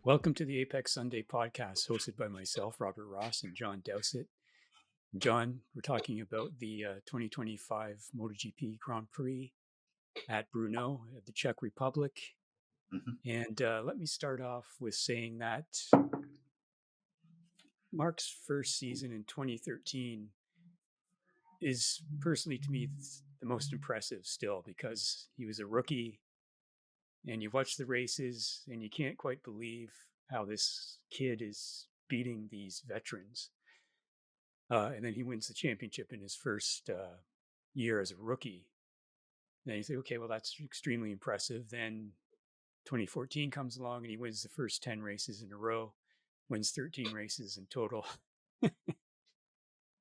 Welcome to the Apex Sunday podcast, hosted by myself, Robert Ross, and John Dowsett. John, we're talking about the 2025 MotoGP Grand Prix at Brno, the Czech Republic. And let me start off with saying that Marc's first season in 2013 is personally to me the most impressive still, because he was a rookie and you watch the races and you can't quite believe how this kid is beating these veterans. And then he wins the championship in his first year as a rookie. And then you say, okay, well, that's extremely impressive. Then 2014 comes along and he wins the first 10 races in a row, wins 13 races in total.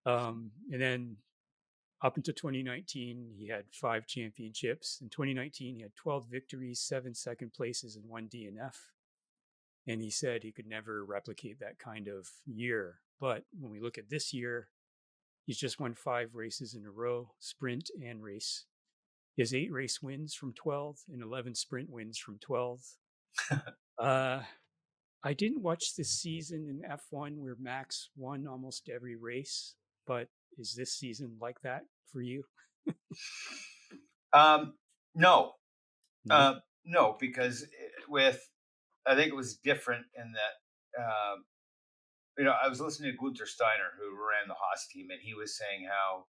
And then up until 2019, he had 5 championships. In 2019, he had 12 victories, 7 second places, and 1 DNF. And he said he could never replicate that kind of year. But when we look at this year, he's just won 5 races in a row, sprint and race. He has 8 race wins from 12 and 11 sprint wins from 12. I didn't watch this season in F1 where Max won almost every race, but is this season like that for you? No, no, because I think it was different in that, I was listening to Gunther Steiner, who ran the Haas team, and he was saying how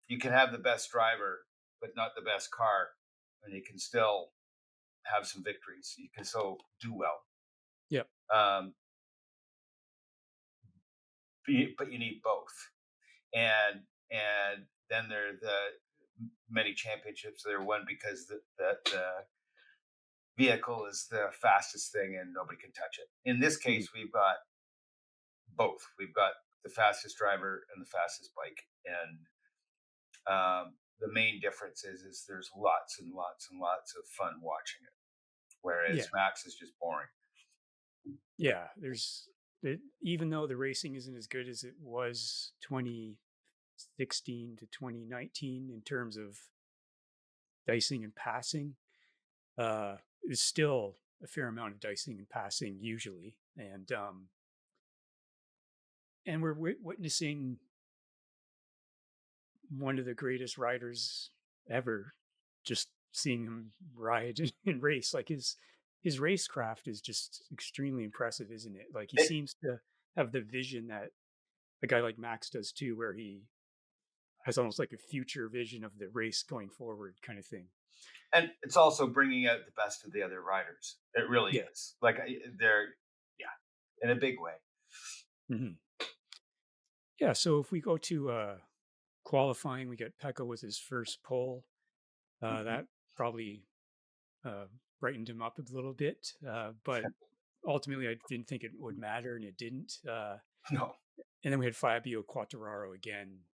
you can have the best driver, but not the best car, and you can still have some victories. You can still do well. Yep. But you need both. And then there are the many championships that are won because the vehicle is the fastest thing and nobody can touch it. In this case, we've got both. We've got the fastest driver and the fastest bike. And the main difference is there's lots and lots and lots of fun watching it, whereas Max is just boring. Yeah, even though the racing isn't as good as it was 2016 to 2019 in terms of dicing and passing, it's still a fair amount of dicing and passing usually. And we're witnessing one of the greatest riders ever, just seeing him ride and race. Like his racecraft is just extremely impressive, isn't it? Like he seems to have the vision that a guy like Max does too, where he has almost like a future vision of the race going forward kind of thing. And it's also bringing out the best of the other riders. It really is. Like they're, in a big way. Mm-hmm. Yeah. So if we go to qualifying, we get Pecco with his first pole. That probably brightened him up a little bit, but ultimately I didn't think it would matter, and it didn't. No. And then we had Fabio Quartararo again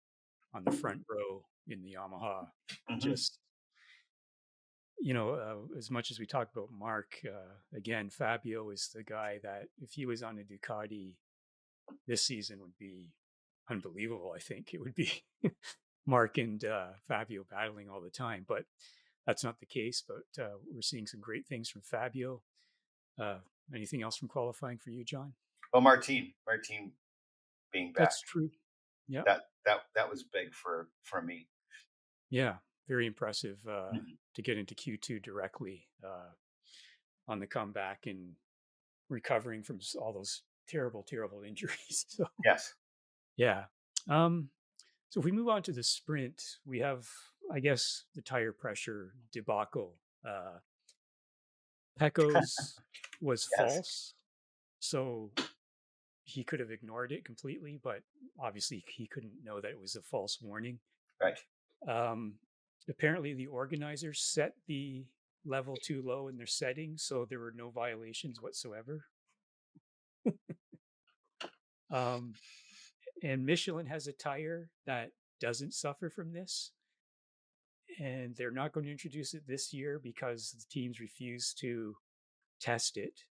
on the front row in the Yamaha. Just, as much as we talk about Marc, again, Fabio is the guy that if he was on a Ducati this season would be unbelievable. I think it would be Marc and Fabio battling all the time, but that's not the case. But we're seeing some great things from Fabio. Anything else from qualifying for you, John? Well, Martin being back. That's true. Yeah. That was big for me. Yeah. Very impressive to get into Q2 directly on the comeback and recovering from all those terrible, terrible injuries. So, yes. Yeah. So if we move on to the sprint, we have, I guess, the tire pressure debacle. Pecco's was false, so he could have ignored it completely, but obviously he couldn't know that it was a false warning. Right. Apparently the organizers set the level too low in their settings, so there were no violations whatsoever. And Michelin has a tire that doesn't suffer from this, and they're not going to introduce it this year because the teams refuse to test it,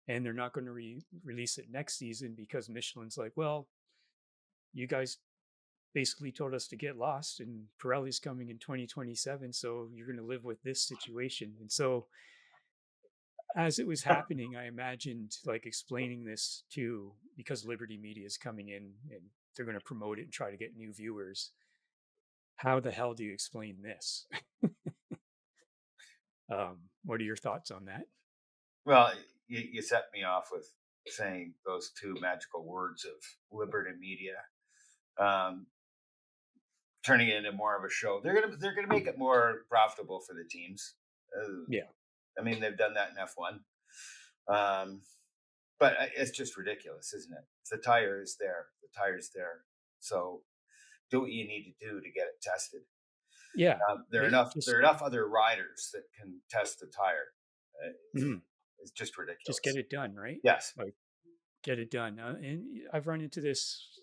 and they're not going to release it next season because Michelin's like, well, you guys basically told us to get lost, and Pirelli's coming in 2027, so you're going to live with this situation. And so as it was happening, I imagined like explaining this to, because Liberty Media is coming in and they're going to promote it and try to get new viewers. How the hell do you explain this? What are your thoughts on that? Well, you set me off with saying those two magical words of Liberty Media, um, turning it into more of a show. They're gonna make it more profitable for the teams. Uh, Yeah. I mean, they've done that in F1, um, but it's just ridiculous, isn't it? The tire is there. The tire's there. So do what you need to do to get it tested. Yeah. There are It enough. There just, are enough other riders that can test the tire. mhm, It's just just get ridiculous. it done, right? Yes. Like get it done. And I've run into this.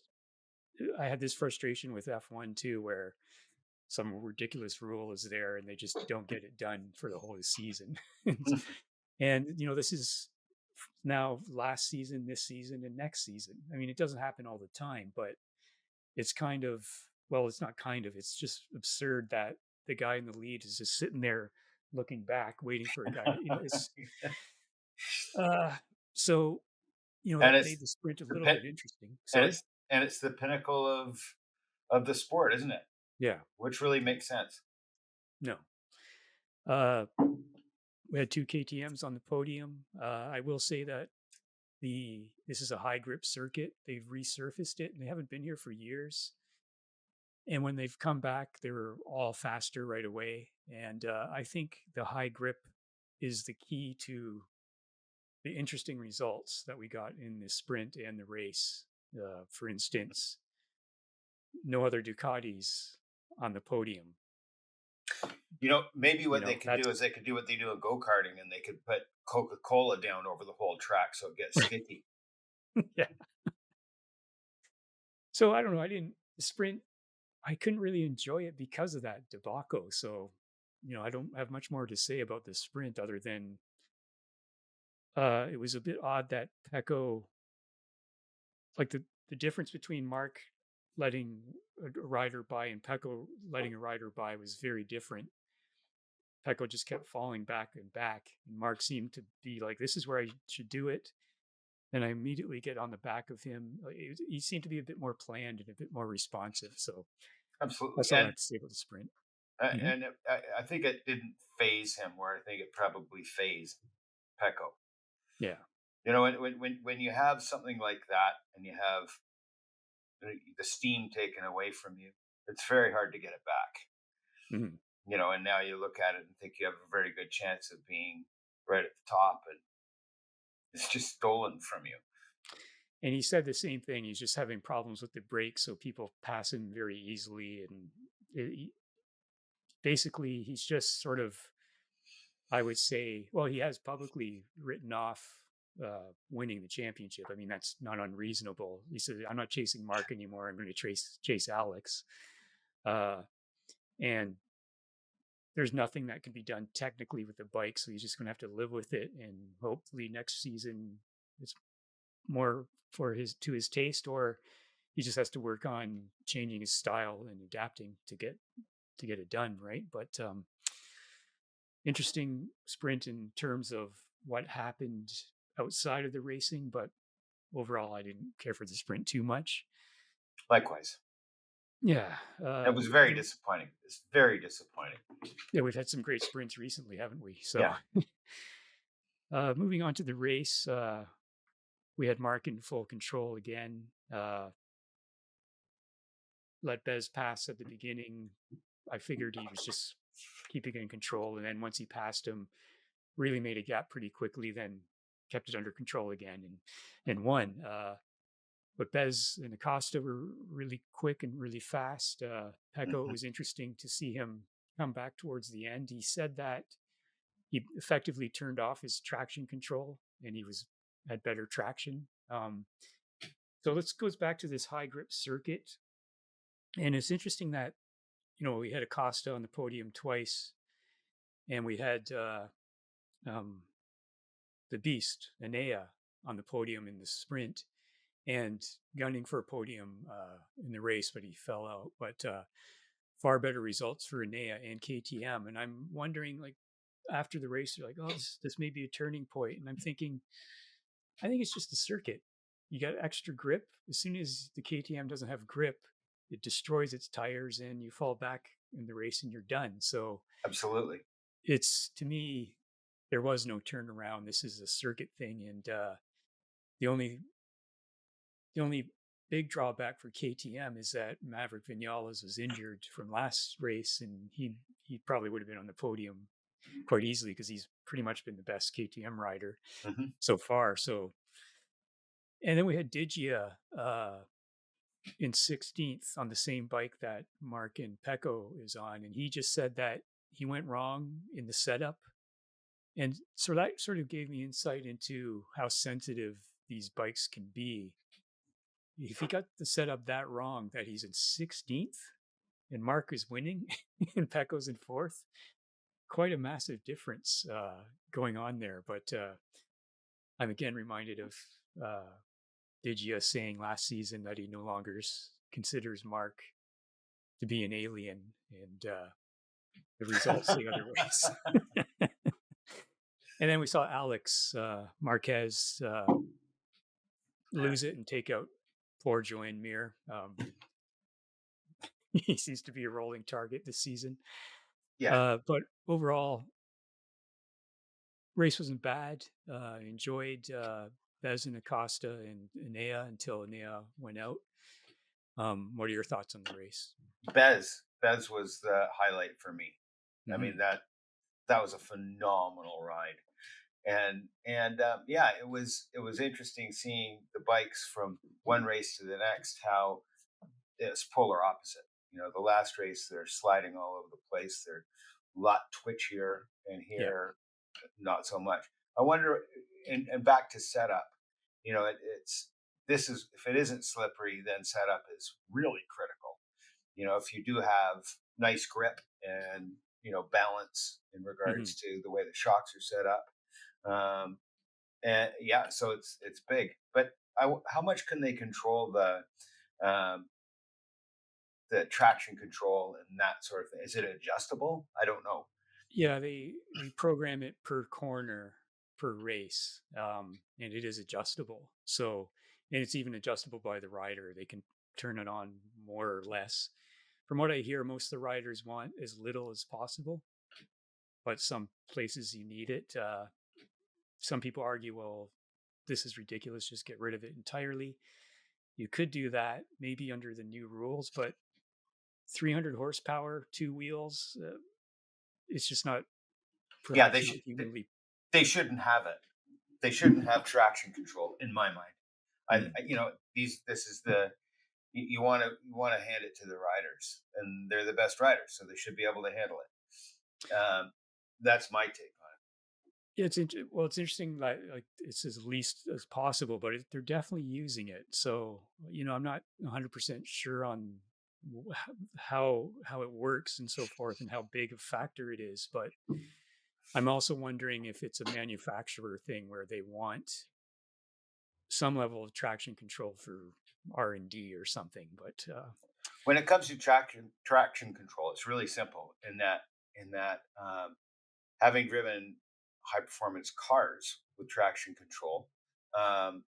I had this frustration with F1 too, where some ridiculous rule is there and they just don't get it done for the whole season. And this is now last season, this season, and next season. I mean, it doesn't happen all the time, but it's kind of, well, it's not kind of, it's just absurd that the guy in the lead is just sitting there looking back, waiting for a guy. It's uh, so and that it's made the sprint a the little pin, bit interesting. and Sorry. it's the pinnacle of the sport, isn't it? Yeah. Which really makes sense. No. Uh, we had two KTM's on the podium. I will say that this is a high grip circuit. They've resurfaced it and they haven't been here for years. And when they've come back, they were all faster right away. And I think the high grip is the key to the interesting results that we got in the sprint and the race. For instance, no other Ducatis on the podium. Maybe what they could do is That's they could do what they do in go karting, and they could put Coca-Cola down over the whole track so it gets sticky. yeah. So I don't know. The sprint, I couldn't really enjoy it because of that debacle. So, I don't have much more to say about the sprint other than it was a bit odd that Pecco, like the difference between Marc letting a rider by and Pecco letting a rider by was very different. Pecco just kept falling back and back, and Marc seemed to be like, "This is where I should do it." And I immediately get on the back of him. He seemed to be a bit more planned and a bit more responsive. So Absolutely, that's all I have to say about the sprint. Hmm. I think it didn't phase him, where I think it probably phased Pecco. Yeah. When you have something like that and you have the steam taken away from you, it's very hard to get it back. Hmm. And now you look at it and think you have a very good chance of being right at the top, and it's just stolen from you. And he said the same thing. He's just having problems with the brakes, so people pass him very easily. And basically, he's just sort of, I would say, well, he has publicly written off winning the championship. I mean, that's not unreasonable. He said, "I'm not chasing Marc anymore. I'm going to chase Alex." Uh, and there's nothing that can be done technically with the bike, so he's just going to have to live with it. And hopefully, next season it's more to his taste, or he just has to work on changing his style and adapting to get it done right. But interesting sprint in terms of what happened outside of the racing, but overall I didn't care for the sprint too much. Likewise, Yeah. it was very disappointing. It's very disappointing. Yeah, we've had some great sprints recently, haven't we? So Yeah. moving on to the race, we had Marc in full control again. Let Bezz pass at the beginning. I figured he was just keeping it in control, and then once he passed him, really made a gap pretty quickly. Then kept it under control again and won. But Bezz and Acosta were really quick and really fast. Pecco, it Hmm. was interesting to see him come back towards the end. He said that he effectively turned off his traction control and he had better traction. So let's goes back to this high grip circuit. And it's interesting that, we had Acosta on the podium twice and we had um, the beast, Enea, on the podium in the sprint and gunning for a podium in the race, but he fell out. But far better results for Enea and KTM. And I'm wondering, like, after the race, they're like, "Oh, this may be a turning point," and I'm thinking, I think it's just a circuit. You got extra grip. As soon as the KTM doesn't have grip, it destroys its tires, and you fall back in the race, and you're done. So Absolutely. it's, to me, there was no turnaround. This is a circuit thing, and the only the only big drawback for KTM is that Maverick Vinales was injured from last race, and he probably would have been on the podium quite easily because he's pretty much been the best KTM rider Hmm. so far. So, and then we had Digia in 16th on the same bike that Marc and Pecco is on, and he just said that he went wrong in the setup, and so that sort of gave me insight into how sensitive these bikes can be. If he got the setup that wrong, that he's in 16th and Marc is winning and Pecco's in 4th, quite a massive difference going on there. But I'm again reminded of Digia saying last season that he no longer considers Marc to be an alien, and the results the other ways. And then we saw Alex Marquez lose it and take out poor Joan Mir. He seems to be a rolling target this season. Yeah. But overall, race wasn't bad. Enjoyed Bezz and Acosta and Enea until Enea went out. What are your thoughts on the race? Bezz was the highlight for me. I Mm-hmm. mean, that was a phenomenal ride. And yeah, it was interesting seeing the bikes from one race to the next, how it's polar opposite. The last race they're sliding all over the place. They're a lot twitchier, and Yeah. here not so much. I wonder, and back to setup. It's this is if it isn't slippery, then setup is really critical. If you do have nice grip and balance in Mm-hmm. regards to the way the shocks are set up. And yeah, so it's big. But how much can they control um, the traction control and that sort of thing? Is it adjustable? I don't know. Yeah, they program it per corner per race, and it is adjustable. So, and it's even adjustable by the rider. They can turn it on more or less. From what I hear, most of the riders want as little as possible, but some places you need it. Some people argue, well, this is ridiculous. Just get rid of it entirely. You could do that maybe under the new rules, but 300 horsepower, two wheels, it's just not Yeah, perhaps not humanly. they shouldn't have it. They shouldn't have traction control, in my mind. Mm. This is the you want to hand it to the riders, and they're the best riders, so they should be able to handle it. That's my take on It's well, it's interesting. Like it's as least as possible, but they're definitely using it. So I'm not 100% sure on how it works and so forth, and how big a factor it is. But I'm also wondering if it's a manufacturer thing where they want some level of traction control for R&D or something. But when it comes to traction control. It's really simple in that having driven high performance cars with traction control, um,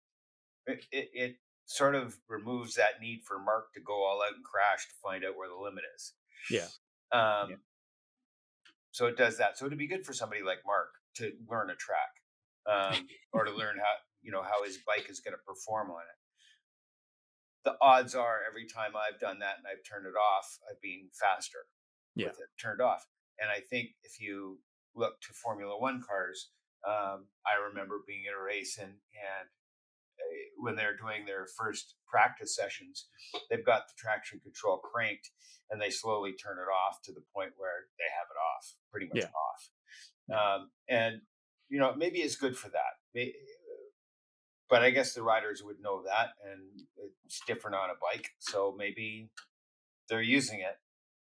it sort of removes that need for Mark to go all out and crash to find out where the limit is. yeah, yeah, Um, so it does that. So it'd be good for somebody like Mark to learn a track, or to learn how his bike is going to perform on it. The odds are every time I've done that and I've turned it off, I've been faster yeah, with it turned off. And I think if you look to Formula One cars, I remember being at a race, and when they're doing their first practice sessions, they've got the traction control cranked, and they slowly turn it off to the point where they have it off, pretty much yeah, off. yeah. And maybe it's good for that. But I guess the riders would know that, and it's different on a bike, so maybe they're using it.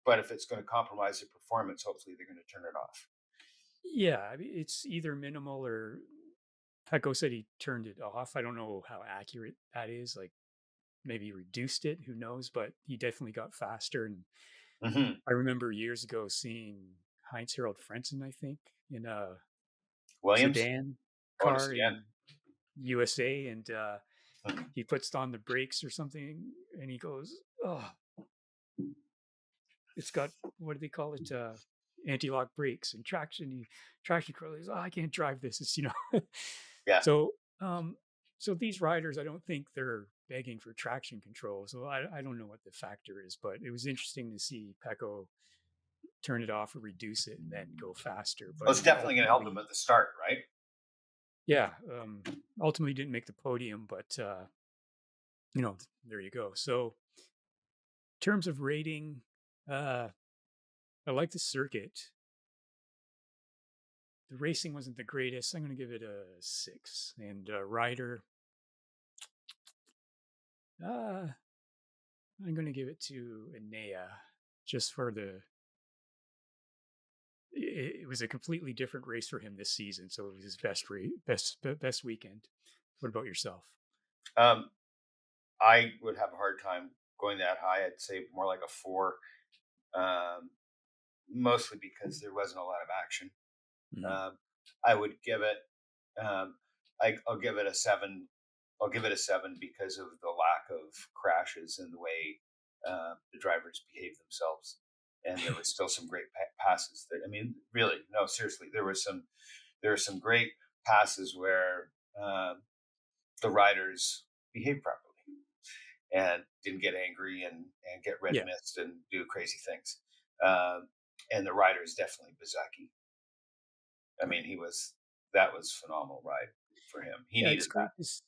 But if it's going to compromise their performance, hopefully they're going to turn it off. Yeah, I mean, it's either minimal or Pecco said he turned it off. I don't know how accurate that is. Like maybe reduced it, who knows? But he definitely got faster. And Hmm. I remember years ago seeing Heinz Harald Frentzen, I think, in a Williams? sedan Oh, in a car sedan. in USA, and Mhm. he puts on the brakes or something, and he goes, "Oh, it's got, what do they call it? Anti-lock brakes and traction control." He's, "Oh, I can't drive this." It's, Yeah. so um, so these riders, I don't think they're begging for traction control. So I don't know what the factor is, but it was interesting to see Pecco turn it off or reduce it and then go faster. Well, But it's he definitely going to help them ultimately, at the start, right? yeah, ultimately didn't make the podium, but there you go. So in terms of rating, uh, I like the circuit. The racing wasn't the greatest. I'm going to give it a 6. And rider, uh, I'm going to give it to Enea, just for it was a completely different race for him this season. So it was his best weekend. What about yourself? Um, I would have a hard time going that high. I'd say more like a 4, um, mostly because there wasn't a lot of action. Mhm. Um, I would give it. Um, I'll give it a 7. I'll give it a 7 because of the lack of crashes and the way the drivers behave themselves. And there was still some great passes. I mean, really, no, seriously, there were some great passes where the riders behaved properly and didn't get angry and get red Yeah. mist and do crazy things. Um, and the rider is definitely Bezaki. I mean, that was phenomenal ride for him. He Yeah, it's needed that. great.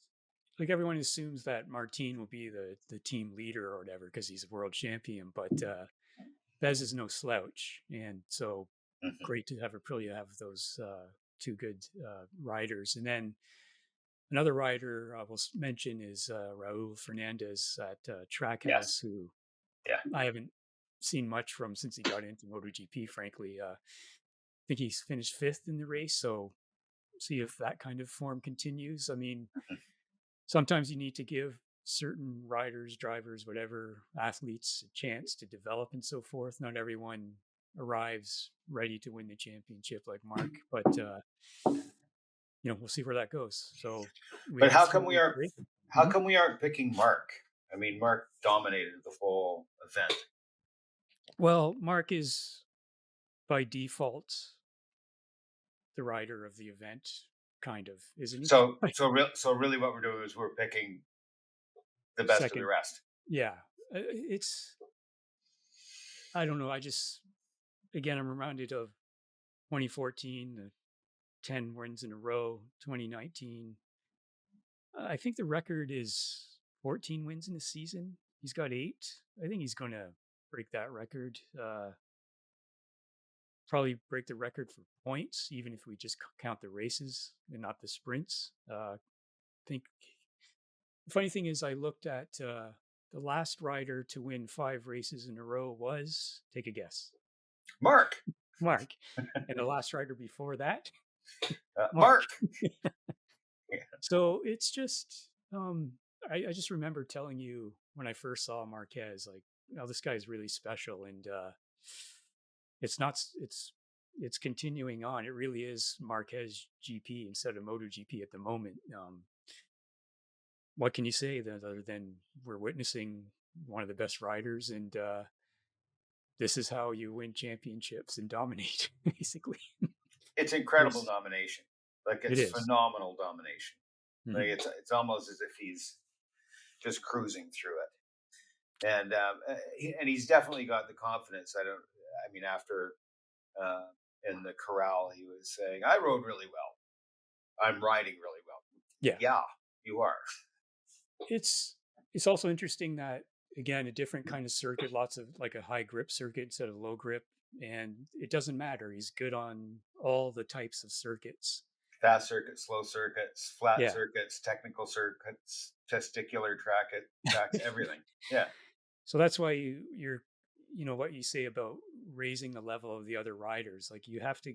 Like, everyone assumes that Martin will be the team leader or whatever because he's a world champion, but Bezz is no slouch, and so Mhm. great to have Aprilia have those two good riders. And then another rider I will mention is Raul Fernandez at Trackhouse, Yes. who Yeah. I haven't seen much from since he got into MotoGP. Frankly, I think he's finished 5th in the race, so see if that kind of form continues. I mean, Mhm. sometimes you need to give certain riders, drivers, whatever, athletes a chance to develop and so forth. Not everyone arrives ready to win the championship like Marc, but we'll see where that goes. So we But had 3 week break. how Mhm. come we aren't picking Mark? I mean, Mark dominated the whole event. Well, Marc is by default the rider of the event, kind of, isn't he? So really, what we're doing is we're picking the best of the Second, rest. yeah, it's, I don't know. I just, again, I'm reminded of 2014, the 10 wins in a row. 2019, I think the record is 14 wins in a season. He's got 8. I think he's going to break that record. Probably break the record for points, even if we just count the races and not the sprints. I think the funny thing is, I looked at the last rider to win 5 races in a row was, take a guess, Mark, Marc. And the last rider before that, Marc. Mark. Yeah. So it's just, I just remember telling you when I first saw Marquez, like, oh, this guy is really special, and it's not, it's continuing on. It really is Marquez GP instead of MotoGP at the moment. What can you say that other than we're witnessing one of the best riders, and this is how you win championships and dominate, basically. It's incredible There's, domination. Like it it's is. phenomenal domination. Like Mhm. it's almost as if he's just cruising through it. And he's definitely got the confidence. I don't. I mean, after uh, in the corral, he was saying, "I rode really well. I'm riding really well." Yeah. Yeah, you are. It's it's also interesting that, again, a different kind of circuit, lots of, like, a high grip circuit instead of low grip, and it doesn't matter. He's good on all the types of circuits. Fast circuits, slow circuits, flat Yeah. circuits, technical circuits, testicular tracks, everything. Yeah, So that's why what you say about raising the level of the other riders. Like, you have to,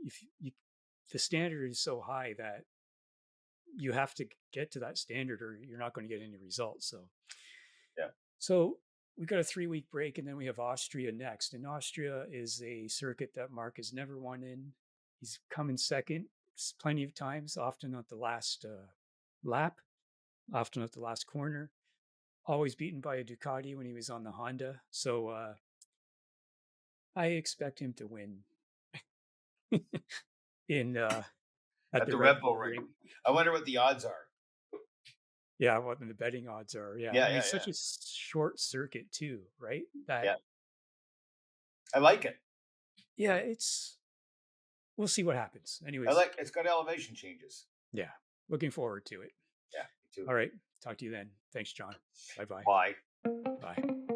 if you, the standard is so high that you have to get to that standard or you're not going to get any results. So yeah. so we got a 3-week break, and then we have Austria next. And Austria is a circuit that Marc has never won in. He's come in second plenty of times, often at the last lap, often at the last corner, always beaten by a Ducati when he was on the Honda. So I expect him to win in at the Red Bull Ring. I wonder what the odds are. Yeah, what the betting odds are. Yeah, Yeah, I mean, it's such a short circuit too, right? Yeah, I like it. Yeah, we'll see what happens. Anyways, it's got elevation changes. Yeah, looking forward to it. Yeah, me too. All right, talk to you then. Thanks, John. Bye-bye. Bye. Bye.